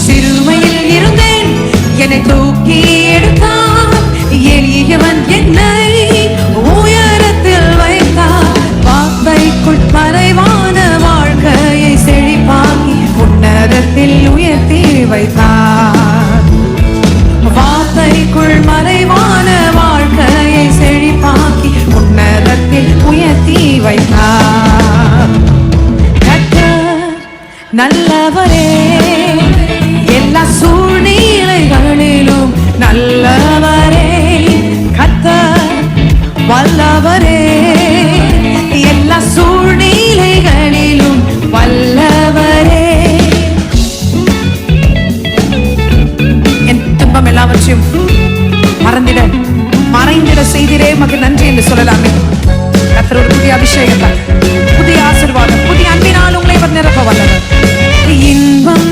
சிறுமையில் இருந்தேன், என்னை தூக்கி எடுத்தார். எளியவன் என்னை உயரத்தில் வைத்தார். வார்த்தைக்குள் மறைவான வாழ்க்கையை செழிப்பாக்கி உன்னதத்தில் உயர்த்தி வைத்தார். வார்த்தைக்குள் மறைவான வாழ்க்கையை செழிப்பாக்கி உன்னதத்தில் உயர்த்தி வைத்தார். கர்த்தர் நல்லவரே, எல்லா சூழ்நிலைகளிலும் நல்லவரே. கர்த்தர் வல்லவரே, எல்லா சூழ்நிலைகளிலும் வல்லவரே. என் துன்பம் எல்லாவற்றையும் மறைந்திட செய்திரே மக நன்றி என்று சொல்லலாமே. கர்த்தர் ஒரு புதிய அபிஷேகத்தால், புதிய ஆசீர்வாதம், புதிய அன்பினால் உங்களை நிரப்ப வல்லவர். இன்பம்